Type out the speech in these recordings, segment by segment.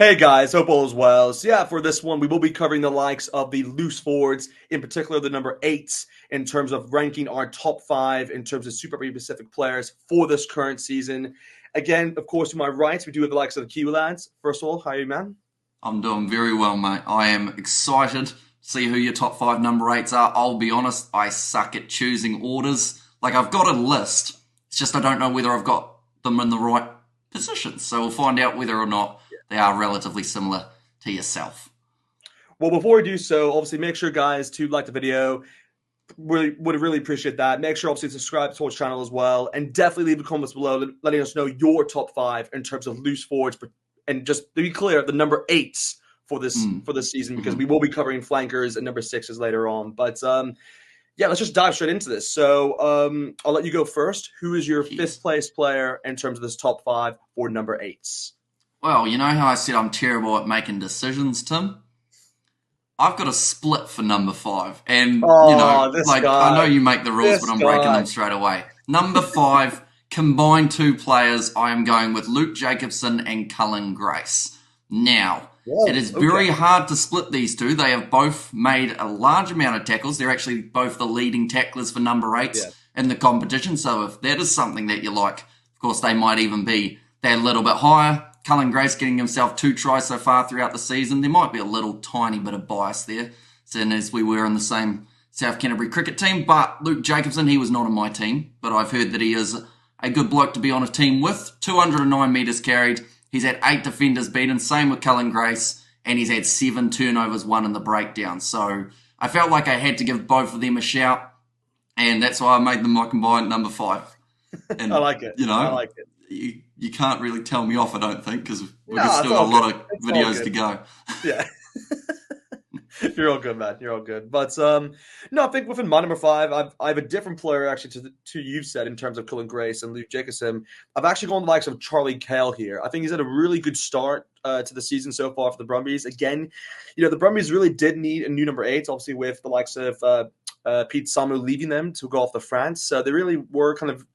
Hey guys, hope all is well. So yeah, for this one, we will be covering the likes of the loose forwards, in particular the number eights, in terms of ranking our top five in terms of Super Rugby Pacific players for this current season. Again, of course, to my right, we do have the likes of the Kiwi lads. First of all, how are you, man? I'm doing very well, mate. I am excited to see who your top five number eights are. I'll be honest, I suck at choosing orders. Like, I've got a list. It's just I don't know whether I've got them in the right positions. So we'll find out whether or not they are relatively similar to yourself. Well, before we do so, obviously make sure, guys, to like the video. Would really appreciate that. Make sure, obviously, to subscribe to our channel as well, and definitely leave the comments below, letting us know your top five in terms of loose forwards, and just to be clear, the number eights for this Mm. for this season, because hmm we will be covering flankers and number sixes later on. But yeah, let's just dive straight into this. So I'll let you go first. Who is your fifth Yes. place player in terms of this top five for number eights? Well, you know how I said I'm terrible at making decisions, Tim? I've got a split for number five. And, Oh, this like, I know guy, you make the rules, but this I'm breaking guy. them straight away. Number five, combined two players, I am going with Luke Jacobson and Cullen Grace. Now, it Whoa, is okay. very hard to split these two. They have both made a large amount of tackles. They're actually both the leading tacklers for number Yeah. eights in the competition. So if that is something that you like, of course, they might even be that little bit higher. Cullen Grace getting himself 2 tries so far throughout the season. There might be a little tiny bit of bias there, seeing as we were in the same South Canterbury cricket team. But Luke Jacobson, he was not on my team, but I've heard that he is a good bloke to be on a team with. 209 metres carried. He's had 8 defenders beaten. Same with Cullen Grace, and he's had 7 turnovers, 1 in the breakdown. So I felt like I had to give both of them a shout, and that's why I made them my combined number five. I And, like it. I like it. you can't really tell me off, I don't think, because we've No, it's still got all a good. lot of It's all videos to good. go. Yeah. You're all good, man. You're all good. But no, I think within my number five, I have a different player actually to you said in terms of Cullen Grace and Luke Jacobson. I've actually gone the likes of Charlie Cale here. I think he's had a really good start to the season so far for the Brumbies. Again, the Brumbies really did need a new number eight, obviously with the likes of Pete Samu leaving them to go off to France. So they really were kind of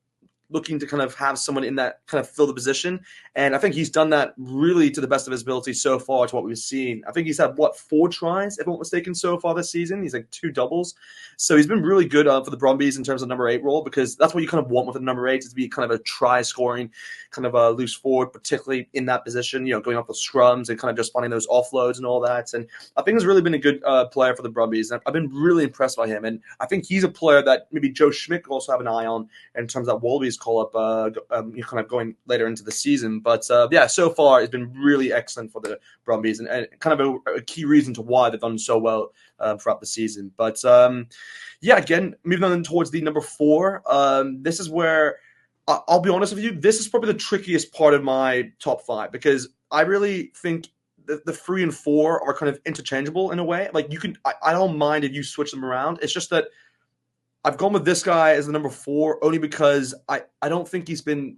looking to kind of have someone in that kind of fill the position. And I think he's done that really to the best of his ability so far to what we've seen. I think he's had, 4 tries, if I'm not mistaken, so far this season. He's like 2 doubles. So he's been really good for the Brumbies in terms of number 8 role, because that's what you kind of want with a number 8, is to be kind of a try-scoring, kind of a loose forward, particularly in that position, going off the scrums and kind of just finding those offloads and all that. And I think he's really been a good player for the Brumbies. And I've been really impressed by him. And I think he's a player that maybe Joe Schmidt could also have an eye on in terms of that Wallabies call up, kind of going later into the season. But yeah, so far it's been really excellent for the Brumbies, and kind of a key reason to why they've done so well throughout the season. But yeah, again, moving on towards the number 4. This is where I'll be honest with you. This is probably the trickiest part of my top 5, because I really think the 3 and 4 are kind of interchangeable in a way. Like I don't mind if you switch them around. It's just that I've gone with this guy as the number 4 only because I don't think he's been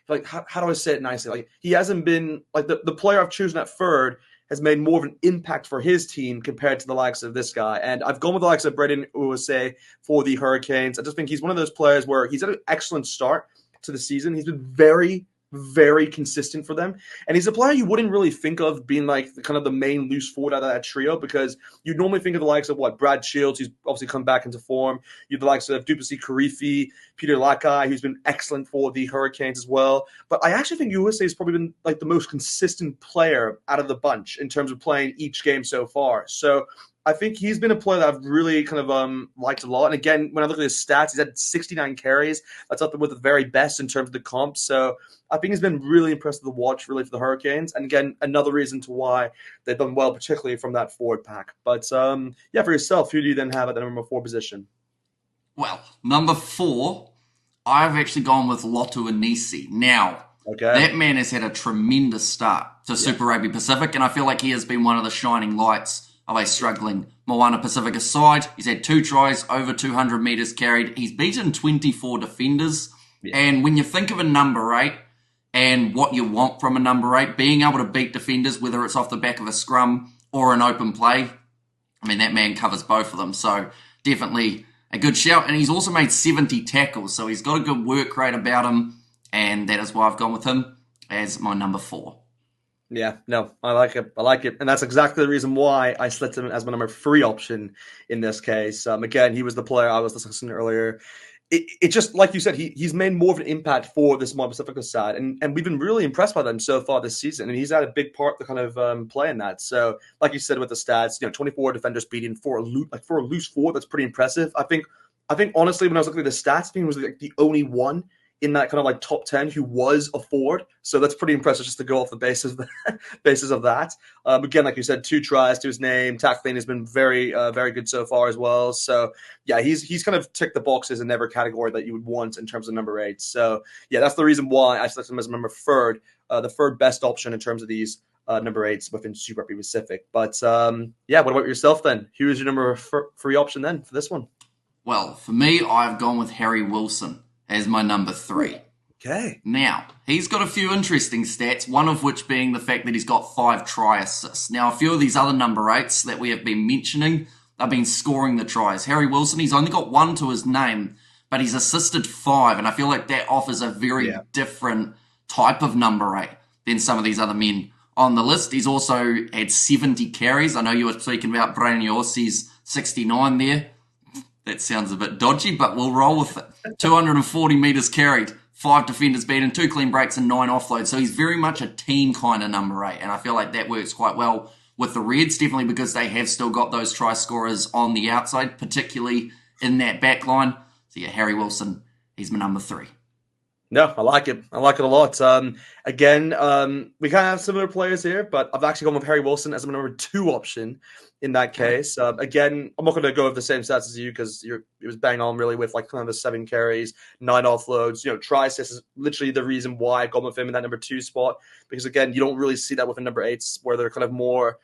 like, how do I say it nicely? Like, he hasn't been like the player I've chosen at third has made more of an impact for his team compared to the likes of this guy. And I've gone with the likes of Brendan Uwase for the Hurricanes. I just think he's one of those players where he's had an excellent start to the season. He's been very, very consistent for them. And he's a player you wouldn't really think of being like kind of the main loose forward out of that trio, because you'd normally think of the likes of Brad Shields, who's obviously come back into form. You'd the likes of Duplessis Karifi, Peter Lakai, who's been excellent for the Hurricanes as well. But I actually think USA has probably been like the most consistent player out of the bunch in terms of playing each game so far. So I think he's been a player that I've really kind of liked a lot. And again, when I look at his stats, he's had 69 carries. That's up there with the very best in terms of the comp. So I think he's been really impressive to watch, really, for the Hurricanes. And again, another reason to why they've done well, particularly from that forward pack. But yeah, for yourself, who do you then have at the number 4 position? Well, number 4, I've actually gone with Lotto Anisi. Now, Okay. that man has had a tremendous start to Yeah. Super Rugby Pacific, and I feel like he has been one of the shining lights of a struggling Moana Pacifica side. He's had 2 tries, over 200 metres carried. He's beaten 24 defenders. Yeah. And when you think of a number 8 and what you want from a number 8, being able to beat defenders, whether it's off the back of a scrum or an open play, I mean, that man covers both of them. So definitely a good shout. And he's also made 70 tackles, so he's got a good work rate about him. And that is why I've gone with him as my number 4. Yeah, no, I like it. I like it. And that's exactly the reason why I selected him as my number three option in this case. Again, he was the player I was discussing earlier. It just, like you said, he's made more of an impact for this Mob Pacifica side. And we've been really impressed by them so far this season. And he's had a big part to kind of play in that. So, like you said with the stats, 24 defenders beating for a loose four, that's pretty impressive. I think honestly, when I was looking at the stats, I think he was like the only one in that kind of like top 10 who was a forward. So that's pretty impressive just to go off the basis of that. Again, like you said, 2 tries to his name. Tackling has been very good so far as well. So yeah, he's kind of ticked the boxes in every category that you would want in terms of number 8. So yeah, that's the reason why I selected him as number third, the third best option in terms of these number 8s within Super Rugby Pacific. But yeah, what about yourself then? Who is your number 3 option then for this one? Well, for me, I've gone with Harry Wilson as my number 3. Okay. Now, he's got a few interesting stats, one of which being the fact that he's got 5 try assists. Now, a few of these other number 8s that we have been mentioning have been scoring the tries. Harry Wilson, he's only got 1 to his name, but he's assisted 5, and I feel like that offers a very different type of number 8 than some of these other men on the list. He's also had 70 carries. I know you were speaking about Brian Yossi's 69 there. That sounds a bit dodgy, but we'll roll with it. 240 metres carried, 5 defenders beaten, 2 clean breaks and 9 offloads. So he's very much a team kind of number 8. And I feel like that works quite well with the Reds, definitely because they have still got those try scorers on the outside, particularly in that back line. So yeah, Harry Wilson, he's my number 3. No, I like it. I like it a lot. Again, we kind of have similar players here, but I've actually gone with Harry Wilson as my number 2 option in that case. Again, I'm not going to go with the same stats as you because it was bang on really with like kind of the 7 carries, 9 offloads. Try assists is literally the reason why I've gone with him in that number 2 spot because again, you don't really see that with the number 8s where they're kind of more.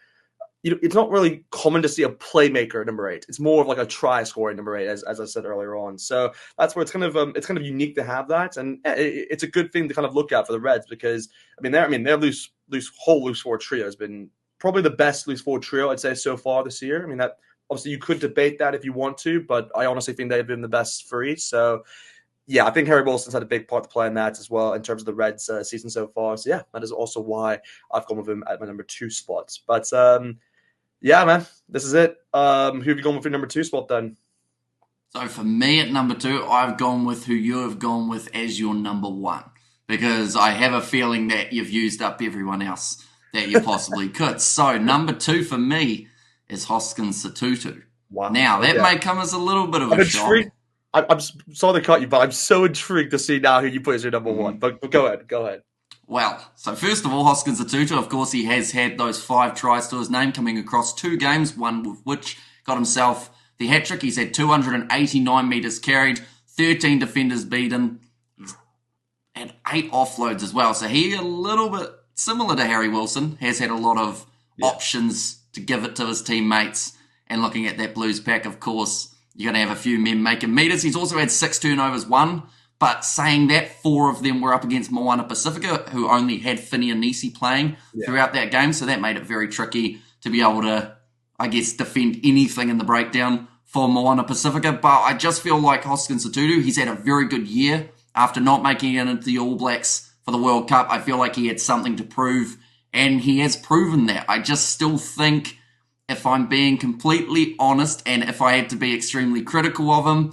It's not really common to see a playmaker number 8. It's more of like a try scoring number 8, as I said earlier on. So that's where it's kind of unique to have that, and it's a good thing to kind of look at for the Reds because their loose forward trio has been probably the best loose forward trio I'd say so far this year. I mean that obviously you could debate that if you want to, but I honestly think they've been the best 3. So yeah, I think Harry Wilson's had a big part to play in that as well in terms of the Reds season so far. So yeah, that is also why I've gone with him at my number 2 spot. But yeah, man, this is it. Who have you gone with your number 2 spot then? So for me at number 2, I've gone with who you have gone with as your number 1 because I have a feeling that you've used up everyone else that you possibly could. So number 2 for me is Hoskins Satutu. Wow. Now, that may come as a little bit of a shock. I'm sorry to cut you, but I'm so intrigued to see now who you put as your number 1. But go ahead. Well, so first of all, Hoskins Satutu, of course, he has had those 5 tries to his name coming across 2 games, one with which got himself the hat-trick. He's had 289 metres carried, 13 defenders beaten. He's had 8 offloads as well. So he, a little bit similar to Harry Wilson, has had a lot of options to give it to his teammates. And looking at that Blues pack, of course, you're going to have a few men making metres. He's also had 6 turnovers, 1. But saying that, 4 of them were up against Moana Pacifica, who only had Finney and Nisi playing throughout that game. So that made it very tricky to be able to, I guess, defend anything in the breakdown for Moana Pacifica. But I just feel like Hoskins Satutu, he's had a very good year after not making it into the All Blacks for the World Cup. I feel like he had something to prove, and he has proven that. I just still think, if I'm being completely honest, and if I had to be extremely critical of him,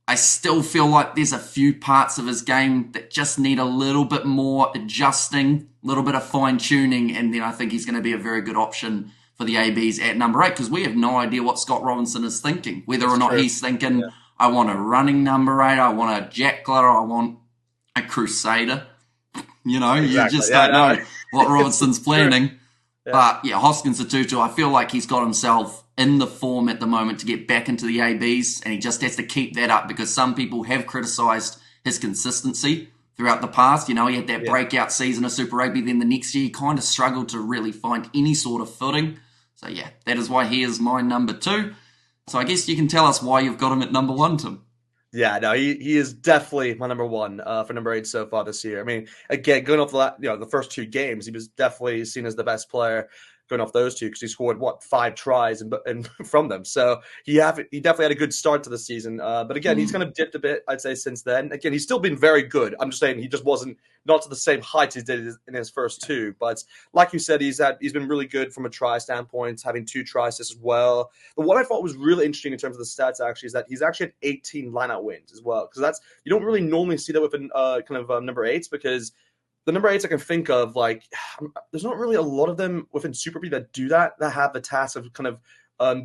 I still feel like there's a few parts of his game that just need a little bit more adjusting, a little bit of fine-tuning, and then I think he's going to be a very good option for the ABs at number 8, because we have no idea what Scott Robinson is thinking, whether or not he's thinking, I want a running number 8, I want a jackler, I want a crusader. You just don't know what Robinson's planning. But yeah, Hoskins Satutu, I feel like he's got himself in the form at the moment to get back into the ABs, and he just has to keep that up because some people have criticised his consistency throughout the past. He had that breakout season of Super Rugby, then the next year he kind of struggled to really find any sort of footing. So yeah, that is why he is my number 2. So I guess you can tell us why you've got him at number 1, Tim. Yeah, no, he is definitely my number 1 for number 8 so far this year. I mean, again, going off the first 2 games, he was definitely seen as the best player going off those two because he scored 5 tries and from them. So he definitely had a good start to the season. But again, he's kind of dipped a bit, I'd say, since then. Again, he's still been very good. I'm just saying he just wasn't not to the same heights he did in his first two. But like you said, he's been really good from a try standpoint, having 2 tries as well. The one I thought was really interesting in terms of the stats actually is that he's actually had 18 lineout wins as well, because you don't really normally see that with number 8s, because the number 8s I can think of, like, there's not really a lot of them within Super Rugby that do that have the task of kind of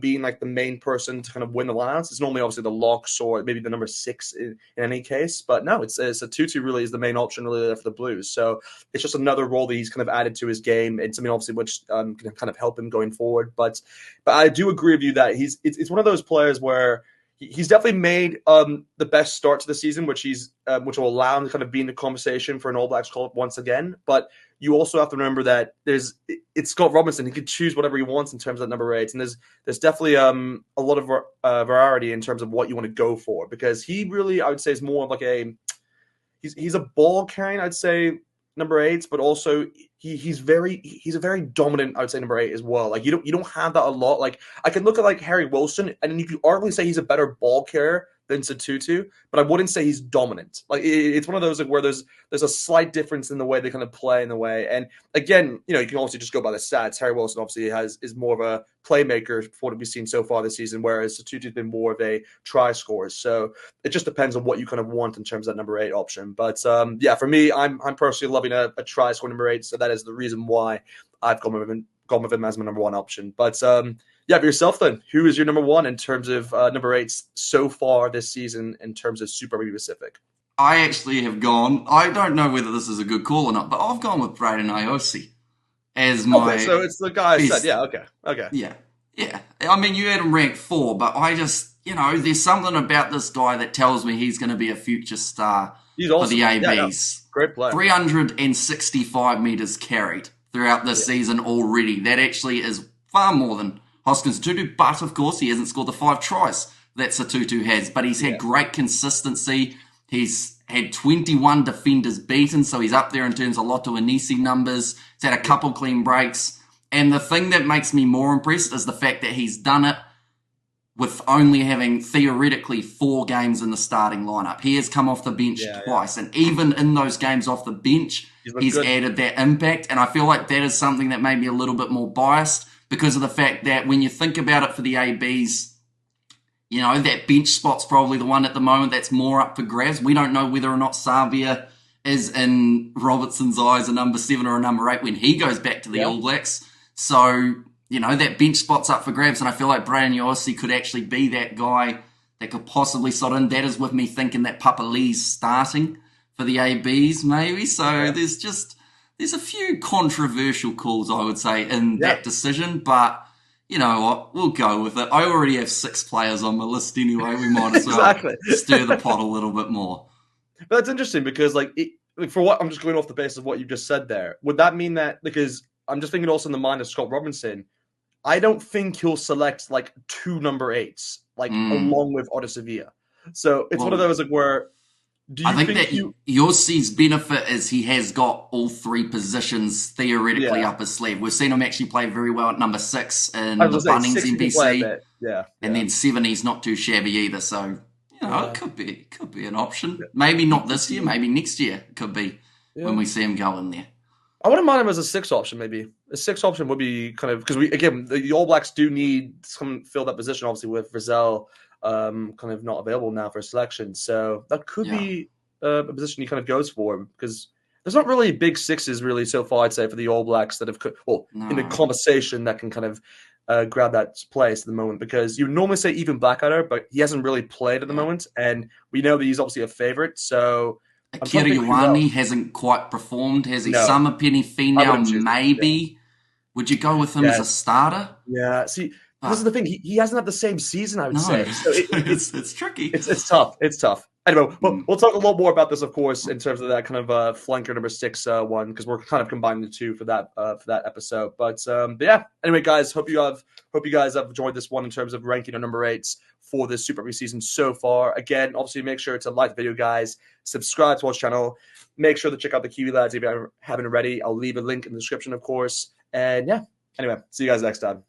being like the main person to kind of win the lineouts. It's normally obviously the locks or maybe the number 6 in any case, but no, it's a tutu really is the main option really there for the Blues. So it's just another role that he's kind of added to his game. It's something obviously which can kind of help him going forward. But I do agree with you that it's one of those players where he's definitely made the best start to the season, which will allow him to kind of be in the conversation for an All Blacks call-up once again. But you also have to remember that it's Scott Robinson. He can choose whatever he wants in terms of that number 8, and there's definitely a lot of variety in terms of what you want to go for, because he really, I would say, is more of like he's a ball carrying, I'd say, number 8s, but also he's a very dominant, I would say, number 8 as well. Like you don't have that a lot. Like I can look at like Harry Wilson, and you could arguably say he's a better ball carrier than Satutu, but I wouldn't say he's dominant. Like it's one of those where there's a slight difference in the way they kind of play in the way. And again, you can also just go by the stats. Harry Wilson obviously is more of a playmaker for what we've seen so far this season, whereas Satutu's been more of a try scorer. So it just depends on what you kind of want in terms of that number 8 option. But for me, I'm personally loving a try score number 8, so that is the reason why I've gone with him as my number 1 option. But for yourself then, who is your number 1 in terms of number 8s so far this season in terms of Super Rugby Pacific? I actually have gone, I don't know whether this is a good call or not, but I've gone with Braden Iosi as my... Okay, so it's the guy I said. Yeah, okay. Yeah. I mean, you had him ranked 4, but I just, there's something about this guy that tells me he's going to be a future star for the ABs. Yeah, no, great player. 365 metres carried throughout this season already. That actually is far more than Hoskins Tutu, but of course he hasn't scored the 5 tries that Satutu has, but he's had great consistency. He's had 21 defenders beaten, so he's up there in terms of Lotto Anisi numbers. He's had a couple clean breaks. And the thing that makes me more impressed is the fact that he's done it with only having theoretically 4 games in the starting lineup. He has come off the bench twice, and even in those games off the bench, he's added that impact. And I feel like that is something that made me a little bit more biased, because of the fact that when you think about it for the ABs, that bench spot's probably the one at the moment that's more up for grabs. We don't know whether or not Savia is in Robertson's eyes a number 7 or a number 8 when he goes back to the All Blacks. So, that bench spot's up for grabs, and I feel like Braden Yossi could actually be that guy that could possibly slot in. That is with me thinking that Papa Lee's starting for the ABs, maybe. So there's a few controversial calls, I would say, in that decision, but you know what? We'll go with it. I already have 6 players on my list anyway. We might as well stir the pot a little bit more. But that's interesting because, for what I'm just going off the basis of what you just said there, would that mean that, because I'm just thinking also in the mind of Scott Robinson, I don't think he'll select 2 number 8s, along with Otter Sevilla. So it's one of those where. I think that Yossi's benefit is he has got all 3 positions theoretically up his sleeve. We've seen him actually play very well at number 6 in the Bunnings NBC. And then 7, he's not too shabby either. So, it could be an option. Maybe not this year, maybe next year it could be when we see him go in there. I wouldn't mind him as a 6 option, maybe. A 6 option would be kind of, because the All Blacks do need someone to fill that position, obviously, with Rizal kind of not available now for selection. So that could be a position he kind of goes for, because there's not really big 6s really so far, I'd say, for the All Blacks that have, in the conversation that can kind of grab that place at the moment, because you would normally say even Blackadder, but he hasn't really played at the moment, and we know that he's obviously a favourite, so... Akira Ioane hasn't quite performed, has he? Summer Penny Finau, maybe. Yeah. Would you go with him as a starter? Yeah, see... This is the thing. He hasn't had the same season, I would say. So it's tricky. It's tough. It's tough. Anyway, we'll talk a lot more about this, of course, in terms of that kind of flanker number 6 one, because we're kind of combining the 2 for that episode. But yeah. Anyway, guys, hope you guys have enjoyed this one in terms of ranking our number 8s for this Super Rugby season so far. Again, obviously, make sure to like the video, guys. Subscribe to our channel. Make sure to check out the Kiwi lads if you haven't already. I'll leave a link in the description, of course. And yeah. Anyway, see you guys next time.